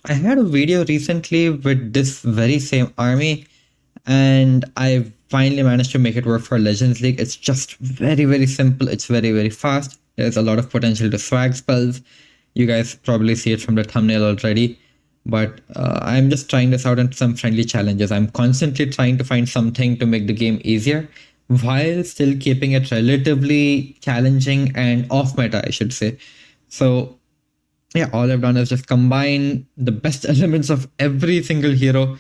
I had a video recently with this very same army, and I finally managed to make it work for Legends League. It's just very, very simple. It's very, very fast. There's a lot of potential to swag spells. You guys probably see it from the thumbnail already. But I'm just trying this out in some friendly challenges. I'm constantly trying to find something to make the game easier while still keeping it relatively challenging and off meta, I should say. So yeah, all I've done is just combine the best elements of every single hero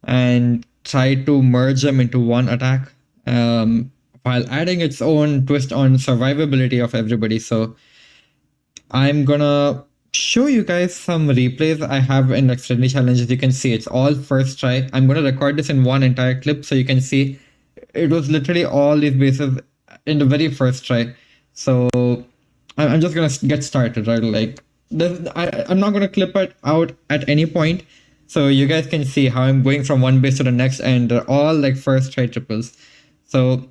and try to merge them into one attack, while adding its own twist on survivability of everybody. So I'm gonna show you guys some replays I have in like friendly challenges. You can see it's all first try. I'm gonna record this in one entire clip so you can see it was literally all these bases in the very first try. So I'm just gonna get started, right? Like this, I'm not gonna clip it out at any point, so you guys can see how I'm going from one base to the next, and they're all like first try triples. So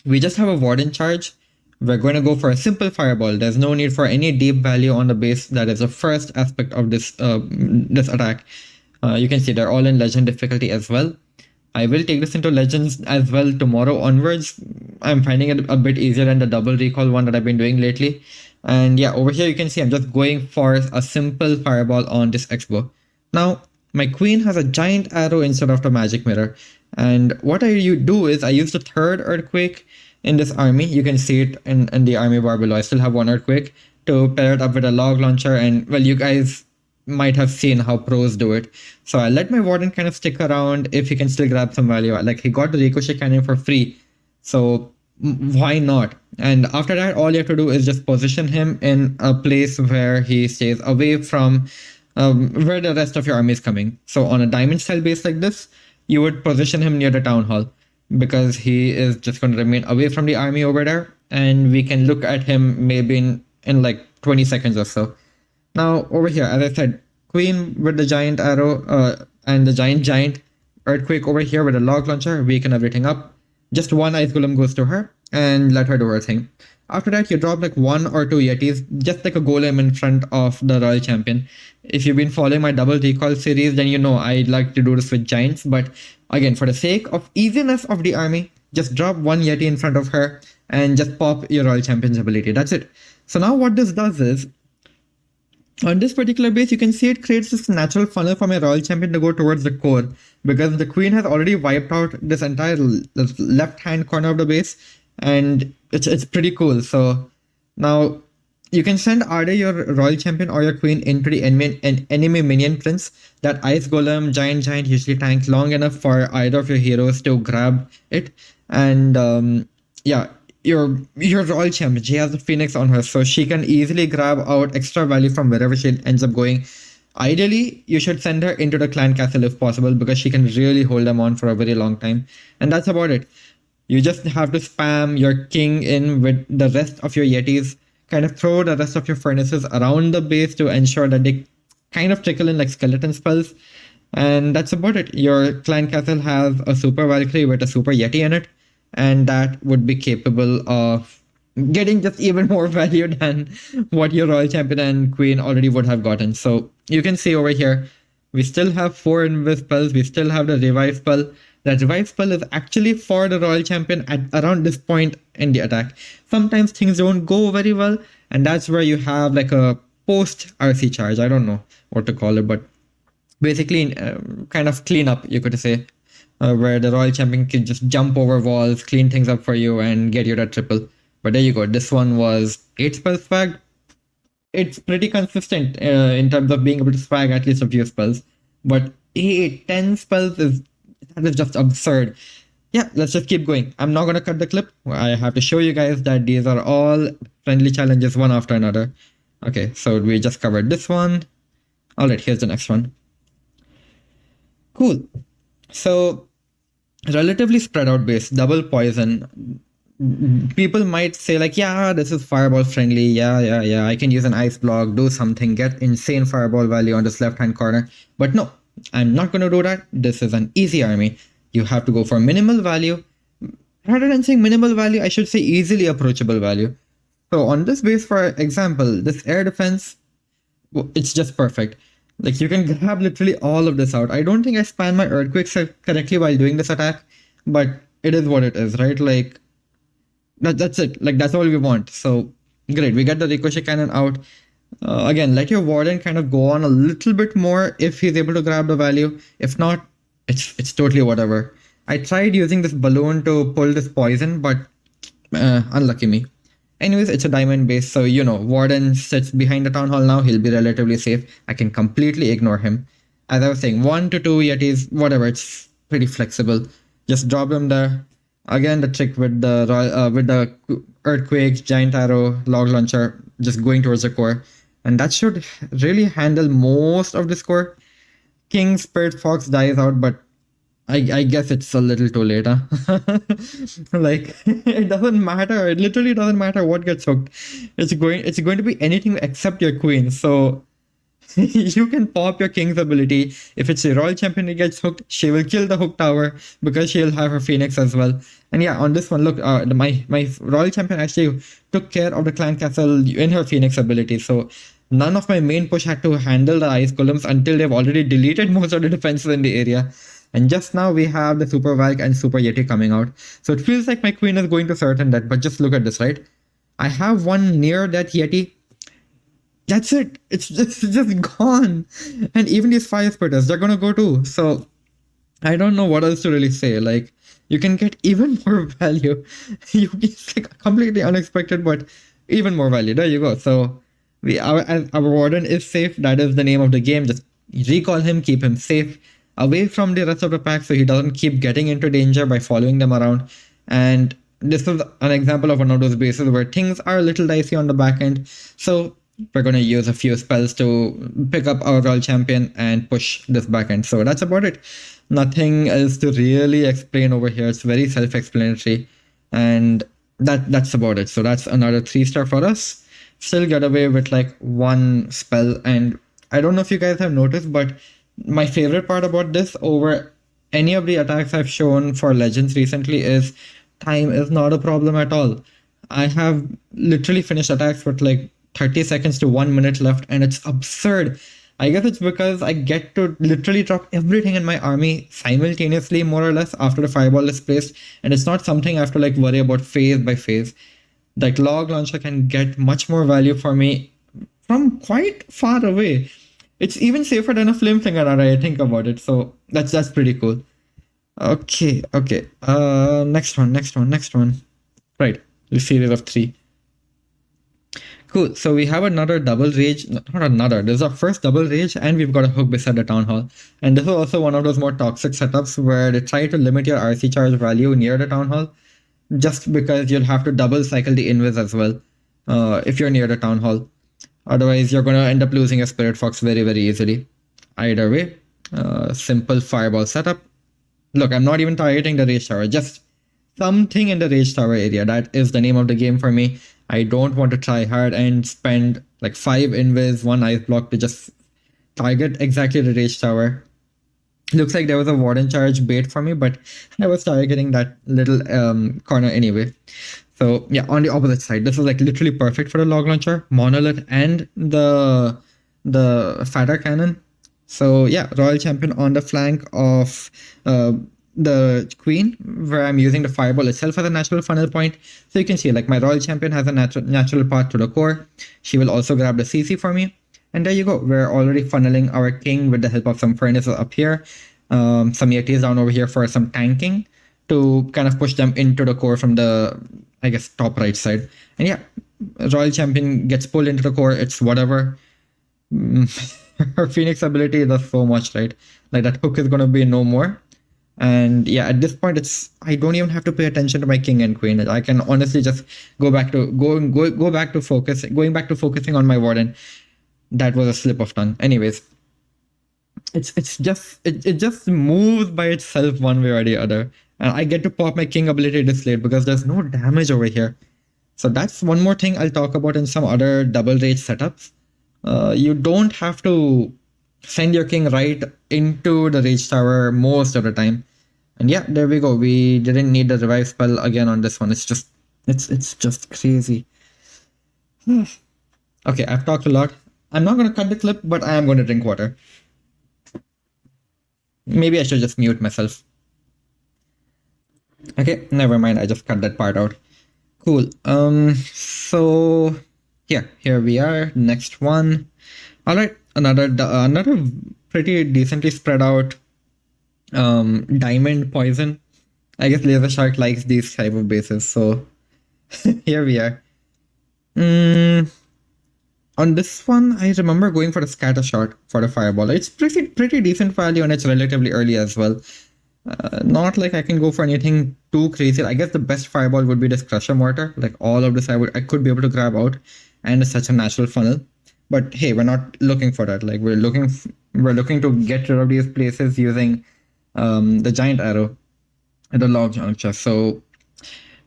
we just have a warden charge. We're going to go for a simple fireball. There's no need for any deep value on the base. That is the first aspect of this attack. You can see they're all in legend difficulty as well. I will take this into legends as well tomorrow onwards. I'm finding it a bit easier than the double recall one that I've been doing lately. And yeah, over here you can see I'm just going for a simple fireball on this X-bow. Now, my queen has a giant arrow instead of the magic mirror. And what I do is I use the third earthquake in this army. You can see it in the army bar below. I still have one earthquake to pair it up with a log launcher. And well, you guys might have seen how pros do it. So I let my warden kind of stick around if he can still grab some value. Like he got the ricochet cannon for free. So why not? And after that, all you have to do is just position him in a place where he stays away from where the rest of your army is coming. So on a diamond style base like this, you would position him near the town hall because he is just going to remain away from the army over there. And we can look at him maybe in like 20 seconds or so. Now over here, as I said, queen with the giant arrow and the giant earthquake over here with a log launcher, weaken everything up. Just one ice golem goes to her and let her do her thing. After that, you drop like one or two yetis, just like a golem in front of the royal champion. If you've been following my double recall series, then you know I like to do this with giants. But again, for the sake of easiness of the army, just drop one yeti in front of her and just pop your royal champion's ability. That's it. So now what this does is, on this particular base, you can see it creates this natural funnel for my royal champion to go towards the core because the queen has already wiped out this entire left-hand corner of the base, and it's pretty cool. So now you can send either your royal champion or your queen into the enemy minion prince. That ice golem, giant usually tanks long enough for either of your heroes to grab it, and yeah, your royal champion, she has the phoenix on her, so she can easily grab out extra value from wherever she ends up going. Ideally, you should send her into the clan castle if possible because she can really hold them on for a very long time. And that's about it. You just have to spam your king in with the rest of your yetis, kind of throw the rest of your furnaces around the base to ensure that they kind of trickle in like skeleton spells. And that's about it. Your clan castle has a super Valkyrie with a super yeti in it, and that would be capable of getting just even more value than what your royal champion and queen already would have gotten. So you can see over here, we still have 4 invis spells, we still have the revive spell. That revive spell is actually for the royal champion at around this point in the attack. Sometimes things don't go very well, and that's where you have like a post RC charge. I don't know what to call it, but basically kind of clean up, you could say, where the royal champion can just jump over walls, clean things up for you, and get you that triple. But there you go. This one was 8 spells swagged. It's pretty consistent in terms of being able to swag at least a few spells. But 10 spells that is just absurd. Yeah, let's just keep going. I'm not going to cut the clip. I have to show you guys that these are all friendly challenges one after another. Okay, so we just covered this one. Alright, here's the next one. Cool. So relatively spread out base, double poison. People might say like, yeah, this is fireball friendly. Yeah. I can use an ice block, do something, get insane fireball value on this left-hand corner. But no, I'm not going to do that. This is an easy army. You have to go for minimal value. Rather than saying minimal value, I should say easily approachable value. So on this base, for example, this air defense, it's just perfect. Like you can grab literally all of this out. I don't think I spanned my earthquakes correctly while doing this attack, but it is what it is, right? Like that's it. Like that's all we want. So great, we get the ricochet cannon out. Again, let your warden kind of go on a little bit more if he's able to grab the value. If not, it's totally whatever. I tried using this balloon to pull this poison, but unlucky me. Anyways, it's a diamond base, so Warden sits behind the town hall now. He'll be relatively safe. I can completely ignore him. As I was saying, 1 to 2 Yetis, whatever. It's pretty flexible. Just drop them there. Again, the trick with the earthquakes, giant arrow, log launcher, just going towards the core, and that should really handle most of this core. King Spirit Fox dies out, but I guess it's a little too late, huh? Like it doesn't matter. It literally doesn't matter what gets hooked. It's going to be anything except your queen. So you can pop your king's ability. If it's a royal champion who gets hooked, she will kill the hook tower because she'll have her phoenix as well. And yeah, on this one, look, my royal champion actually took care of the clan castle in her phoenix ability. So none of my main push had to handle the ice golems until they've already deleted most of the defenses in the area. And just now we have the Super Valk and Super Yeti coming out. So it feels like my queen is going to certain death, but just look at this, right? I have one near that Yeti. That's it. It's just gone. And even these fire spitters, they're gonna go too. So I don't know what else to really say. Like you can get even more value. It's like completely unexpected, but even more value. There you go. So our warden is safe. That is the name of the game. Just recall him, keep him safe, away from the rest of the pack so he doesn't keep getting into danger by following them around. And this is an example of one of those bases where things are a little dicey on the back end. So we're going to use a few spells to pick up our royal champion and push this back end. So that's about it. Nothing else to really explain over here. It's very self-explanatory. And that's about it. So that's another 3-star for us. Still get away with like one spell. And I don't know if you guys have noticed, but my favorite part about this over any of the attacks I've shown for Legends recently is time is not a problem at all. I have literally finished attacks with like 30 seconds to 1 minute left, and it's absurd. I guess it's because I get to literally drop everything in my army simultaneously, more or less, after the fireball is placed, and it's not something I have to like worry about phase by phase. Like log launcher can get much more value for me from quite far away. It's even safer than a flame flinger now that I think about it. So that's pretty cool. Okay. Next one. Right, the series of 3. Cool. So we have another double rage. Not another. This is our first double rage, and we've got a hook beside the town hall. And this is also one of those more toxic setups where they try to limit your RC charge value near the town hall, just because you'll have to double cycle the invis as well if you're near the town hall. Otherwise, you're going to end up losing a Spirit Fox very, very easily. Either way, simple fireball setup. Look, I'm not even targeting the Rage Tower, just something in the Rage Tower area. That is the name of the game for me. I don't want to try hard and spend like 5 invis, 1 ice block to just target exactly the Rage Tower. Looks like there was a Warden charge bait for me, but I was targeting that little corner anyway. So yeah, on the opposite side, this is like literally perfect for the log launcher, monolith, and the fatter cannon. So yeah, royal champion on the flank of the queen, where I'm using the fireball itself as a natural funnel point. So you can see like my royal champion has a natural path to the core. She will also grab the CC for me. And there you go. We're already funneling our king with the help of some furnaces up here. Some Yetis down over here for some tanking to kind of push them into the core from the, I guess, top right side. And yeah, royal champion gets pulled into the core. It's whatever. Her phoenix ability does so much, right? Like that hook is going to be no more. And yeah, at this point, I don't even have to pay attention to my king and queen. I can honestly just going back to focusing on my warden. That was a slip of tongue. Anyways, it just moves by itself one way or the other, and I get to pop my king ability this late because there's no damage over here. So that's one more thing I'll talk about in some other double rage setups. You don't have to send your king right into the rage tower most of the time. And yeah, there we go. We didn't need the revive spell again on this one. It's just crazy. Okay, I've talked a lot. I'm not going to cut the clip, but I am going to drink water. Maybe I should just mute myself. Okay, never mind. I just cut that part out. Cool. So here we are. Next one. All right, another pretty decently spread out diamond poison. I guess Laser Shark likes these type of bases, so here we are. On this one, I remember going for the scatter shot for the fireball. It's pretty decent value and it's relatively early as well. Not like I can go for anything too crazy. I guess the best fireball would be this crusher mortar. Like all of this, I could be able to grab out, and it's such a natural funnel. But hey, we're not looking for that. Like we're looking to get rid of these places using the giant arrow and the log launcher. So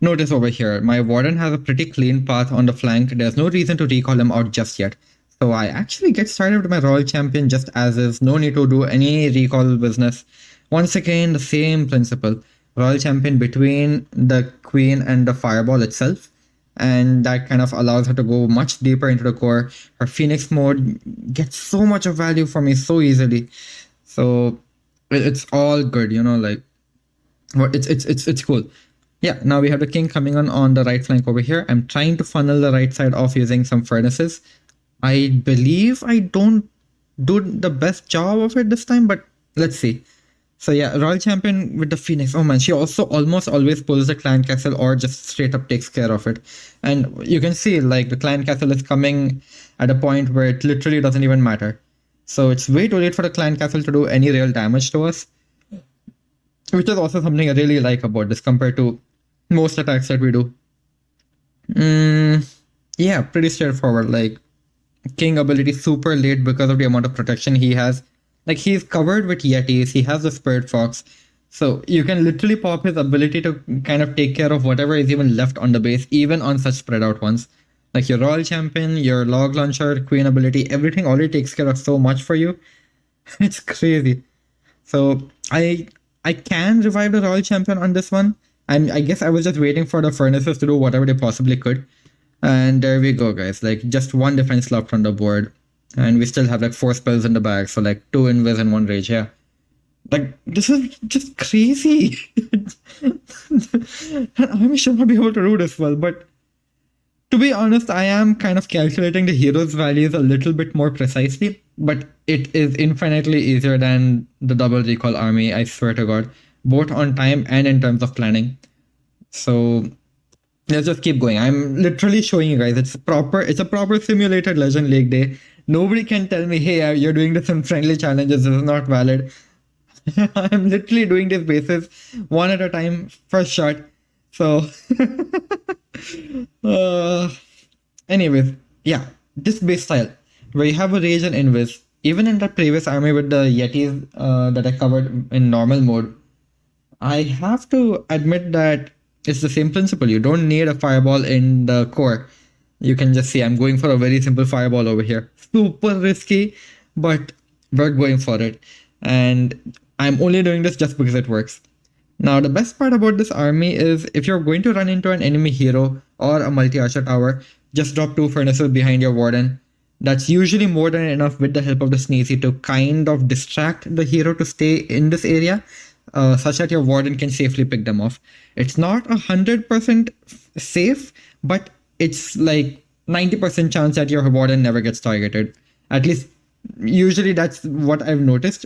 notice over here, my warden has a pretty clean path on the flank. There's no reason to recall him out just yet. So I actually get started with my royal champion just as is. No need to do any recall business. Once again, the same principle. Royal champion between the queen and the fireball itself. And that kind of allows her to go much deeper into the core. Her phoenix mode gets so much of value for me so easily. So it's all good, you know, like it's cool. Yeah, now we have the king coming on the right flank over here. I'm trying to funnel the right side off using some furnaces. I believe I don't do the best job of it this time, but let's see. So yeah, Royal Champion with the Phoenix. Oh man, she also almost always pulls the Clan Castle or just straight up takes care of it. And you can see like the Clan Castle is coming at a point where it literally doesn't even matter. So it's way too late for the Clan Castle to do any real damage to us. Which is also something I really like about this compared to most attacks that we do. Yeah, pretty straightforward. Like King ability super late because of the amount of protection he has. Like he's covered with Yetis, he has the Spirit Fox. So you can literally pop his ability to kind of take care of whatever is even left on the base, even on such spread out ones. Like your Royal Champion, your Log Launcher, Queen ability, everything already takes care of so much for you. It's crazy. So I can revive the Royal Champion on this one. And I guess I was just waiting for the furnaces to do whatever they possibly could. And there we go, guys. Like just one defense left on the board. And we still have like 4 spells in the bag. So like 2 invis and 1 rage, yeah. Like this is just crazy. I should not be able to do this well, but to be honest, I am kind of calculating the hero's values a little bit more precisely, but it is infinitely easier than the double recall army, I swear to God, both on time and in terms of planning. So let's just keep going. I'm literally showing you guys it's a proper simulated Legend League day. Nobody can tell me, hey, you're doing this in friendly challenges, this is not valid. I'm literally doing these bases one at a time, first shot. So anyways, yeah, this base style where you have a rage and invis, even in the previous army with the Yetis that I covered in normal mode, I have to admit that it's the same principle. You don't need a fireball in the core. You can just see I'm going for a very simple fireball over here. Super risky, but we're going for it. And I'm only doing this just because it works. Now, the best part about this army is if you're going to run into an enemy hero or a multi-archer tower, just drop 2 furnaces behind your warden. That's usually more than enough with the help of the Sneezy to kind of distract the hero to stay in this area, such that your warden can safely pick them off. It's not 100% safe, but it's like 90% chance that your warden never gets targeted. At least, usually that's what I've noticed.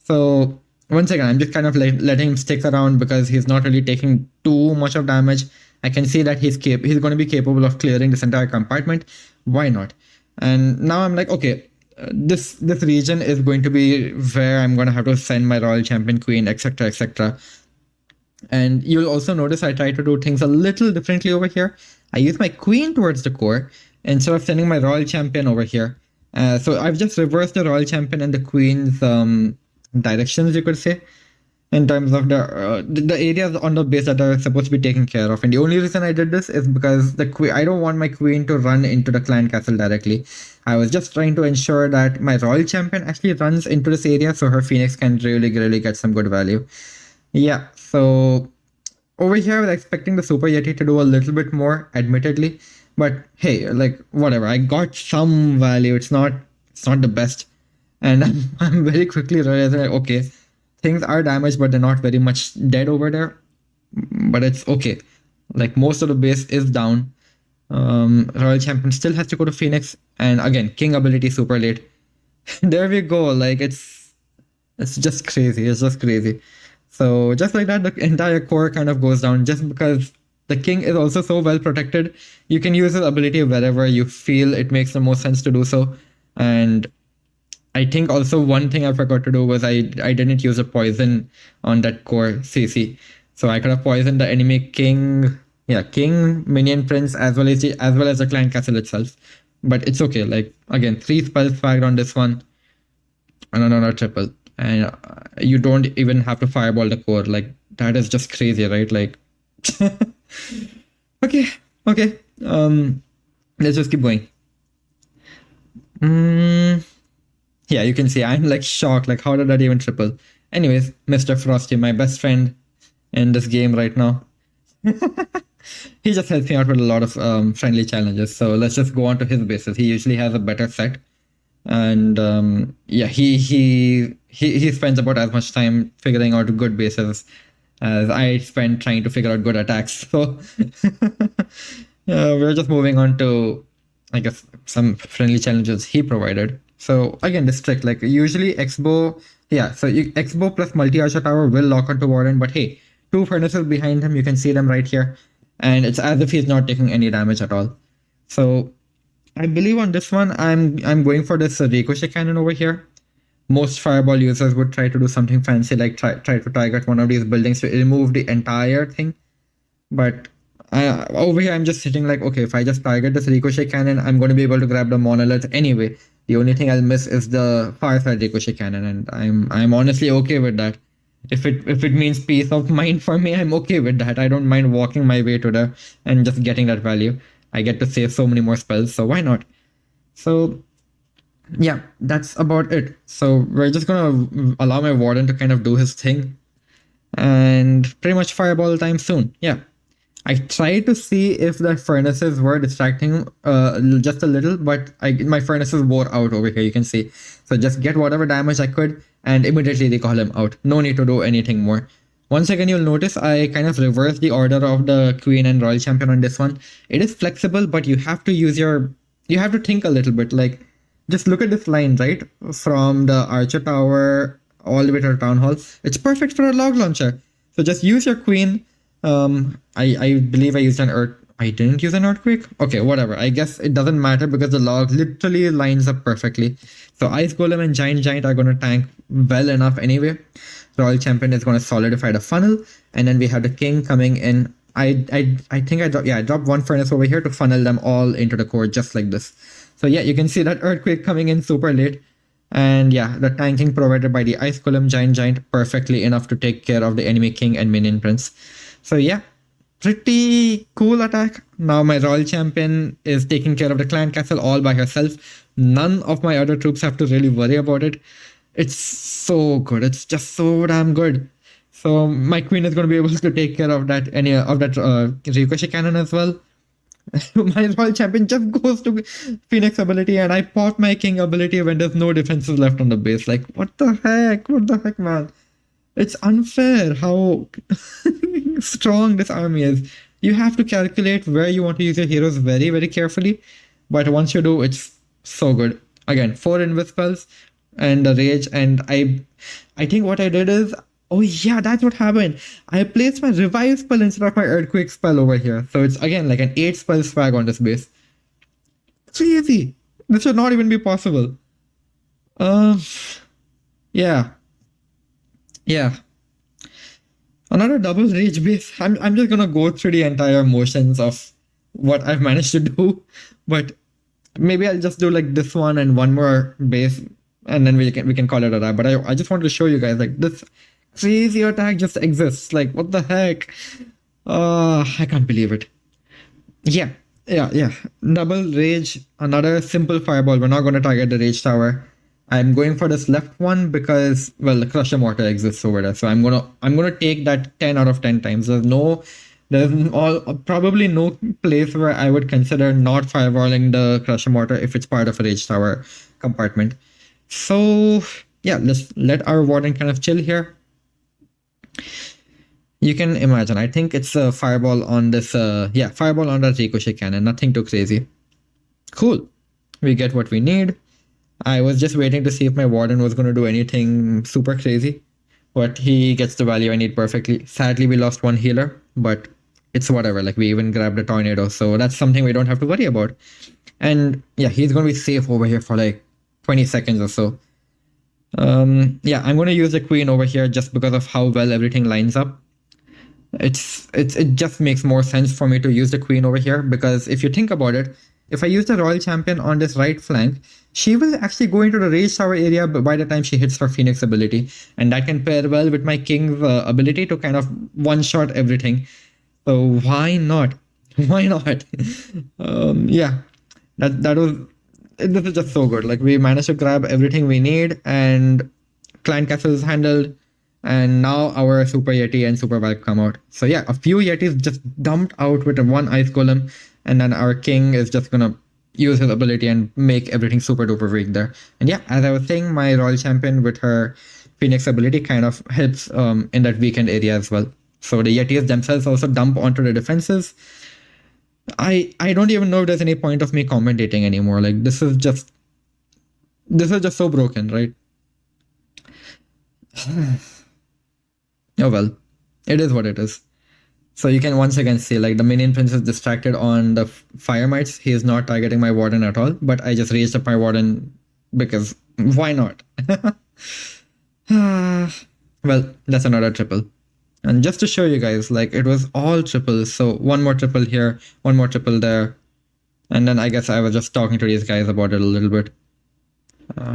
So once again, I'm just kind of like letting him stick around because he's not really taking too much of damage. I can see that he's going to be capable of clearing this entire compartment. Why not? And now I'm like, okay, this region is going to be where I'm going to have to send my Royal Champion Queen, etc., etc. And you'll also notice I try to do things a little differently over here. I use my Queen towards the core instead of sending my Royal Champion over here. So I've just reversed the Royal Champion and the Queen's directions, you could say, in terms of the areas on the base that are supposed to be taken care of. And the only reason I did this is because I don't want my Queen to run into the clan castle directly. I was just trying to ensure that my Royal Champion actually runs into this area so her Phoenix can really get some good value. Yeah, so over here I was expecting the Super Yeti to do a little bit more, admittedly. But hey, like whatever, I got some value. It's not It's not the best. And I'm very quickly realizing, like, okay, things are damaged, but they're not very much dead over there. But it's okay. Like most of the base is down. Royal Champion still has to go to Phoenix, and again, King ability super late. There we go. Like it's just crazy. It's just crazy. So just like that, the entire core kind of goes down just because the king is also so well protected. You can use his ability wherever you feel it makes the most sense to do so. And I think also one thing I forgot to do was I didn't use a poison on that core CC. So I could have poisoned the enemy king, yeah, king, minion prince, as well as the clan castle itself. But it's okay. Like again, 3 spells fagged on this one, and another triple, and you don't even have to fireball the core. Like that is just crazy, right? Like, okay, okay. Let's just keep going. Yeah, you can see I'm like shocked. Like, how did that even triple? Anyways, Mr. Frosty, my best friend in this game right now. He just helps me out with a lot of friendly challenges. So let's just go on to his bases. He usually has a better set, and yeah, he spends about as much time figuring out good bases as I spend trying to figure out good attacks. So we're just moving on to, I guess, some friendly challenges he provided. So again, this trick, like usually Exbo, yeah, so Exbo plus multi-archer tower will lock onto Warden, but hey, 2 furnaces behind him, you can see them right here, and it's as if he's not taking any damage at all. So I believe on this one, I'm going for this ricochet cannon over here. Most fireball users would try to do something fancy, like try to target one of these buildings to remove the entire thing. But over here, I'm just sitting like, okay, if I just target this ricochet cannon, I'm going to be able to grab the monolith anyway. The only thing I'll miss is the fireside ricochet cannon, and I'm honestly okay with that. If it means peace of mind for me, I'm okay with that. I don't mind walking my way to there and just getting that value. I get to save so many more spells, so why not? So yeah, that's about it. So we're just gonna allow my warden to kind of do his thing, and pretty much fireball time soon. Yeah. I tried to see if the furnaces were distracting just a little, but my furnaces wore out over here, you can see. So just get whatever damage I could and immediately recall him out. No need to do anything more. Once again, you'll notice I kind of reversed the order of the queen and royal champion on this one. It is flexible, but you have to you have to think a little bit. Like, just look at this line, right? From the archer tower all the way to the town hall. It's perfect for a log launcher. So just use your queen. I believe I used an earth. I didn't use an earthquake. Okay, whatever. I guess it doesn't matter because the log literally lines up perfectly. So ice golem and giant are going to tank well enough anyway. Royal champion is going to solidify the funnel, and then we have the king coming in. I think I dropped 1 furnace over here to funnel them all into the core just like this. So yeah, you can see that earthquake coming in super late. And yeah, the tanking provided by the ice golem giant perfectly enough to take care of the enemy king and minion prince. So yeah, pretty cool attack. Now my royal champion is taking care of the clan castle all by herself. None of my other troops have to really worry about it. It's so good. It's just so damn good. So my queen is going to be able to take care of that ricochet cannon as well. My royal champion just goes to Phoenix ability, and I pop my king ability when there's no defenses left on the base. Like, what the heck? What the heck, man? It's unfair how strong this army is. You have to calculate where you want to use your heroes very, very carefully. But once you do, it's so good. Again, 4 invis spells and the rage. And I think what I did is, oh yeah, that's what happened. I placed my revive spell instead of my earthquake spell over here. So it's again like an 8 spell swag on this base. Crazy. This should not even be possible. Yeah. Yeah. Another double rage base. I'm just gonna go through the entire motions of what I've managed to do, but maybe I'll just do like this one and one more base, and then we can call it a wrap. But I just wanted to show you guys like this crazy attack just exists. Like, what the heck? I can't believe it. Yeah. Double rage, another simple fireball. We're not gonna target the rage tower. I'm going for this left one because, well, the crusher mortar exists over there. So I'm gonna take that 10 out of 10 times. There's no There's probably no place where I would consider not fireballing the Crusher Mortar if it's part of a Rage Tower compartment. So yeah, let's let our Warden kind of chill here. You can imagine, I think it's a fireball on this, fireball on that Ricochet cannon, nothing too crazy. Cool. We get what we need. I was just waiting to see if my Warden was going to do anything super crazy, but he gets the value I need perfectly. Sadly, we lost one healer, but it's whatever. Like, we even grabbed a tornado, so that's something we don't have to worry about. And yeah, he's going to be safe over here for like 20 seconds or so. Yeah, I'm going to use the Queen over here just because of how well everything lines up. It just makes more sense for me to use the Queen over here, because if you think about it, if I use the Royal Champion on this right flank, she will actually go into the Rage Tower area by the time she hits her Phoenix ability, and that can pair well with my King's ability to kind of one-shot everything. So why not? Why not? Yeah, that was, this is just so good. Like, we managed to grab everything we need, and Clan Castle is handled. And now our Super Yeti and Super Valk come out. So yeah, a few Yetis just dumped out with a one Ice Golem, and then our King is just gonna use his ability and make everything super duper weak there. And yeah, as I was saying, my Royal Champion with her Phoenix ability kind of helps in that weakened area as well. So the Yetis themselves also dump onto the defenses. I don't even know if there's any point of me commentating anymore. Like, this is just so broken, right? Oh well, it is what it is. So you can once again see, like, the minion prince is distracted on the fire mites. He is not targeting my Warden at all, but I just raised up my Warden because why not? Well, that's another triple. And just to show you guys, like, it was all triples. So one more triple here, one more triple there. And then I guess I was just talking to these guys about it a little bit.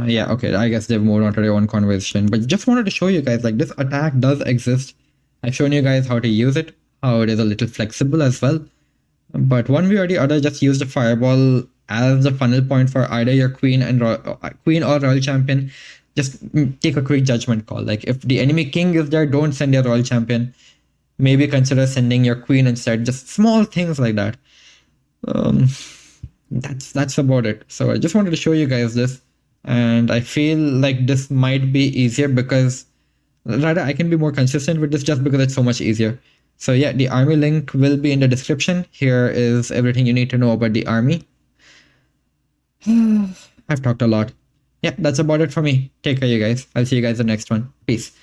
Yeah, okay, I guess they've moved on to their own conversation. But just wanted to show you guys, like, this attack does exist. I've shown you guys how to use it, how it is a little flexible as well. But one way or the other, just use the fireball as the funnel point for either your Queen or Royal Champion. Just take a quick judgment call. Like, if the enemy King is there, don't send your Royal Champion. Maybe consider sending your Queen instead. Just small things like that. That's about it. So I just wanted to show you guys this. And I feel like this might be easier because, rather, I can be more consistent with this just because it's so much easier. So yeah, the army link will be in the description. Here is everything you need to know about the army. I've talked a lot. Yeah, that's about it for me. Take care, you guys. I'll see you guys in the next one. Peace.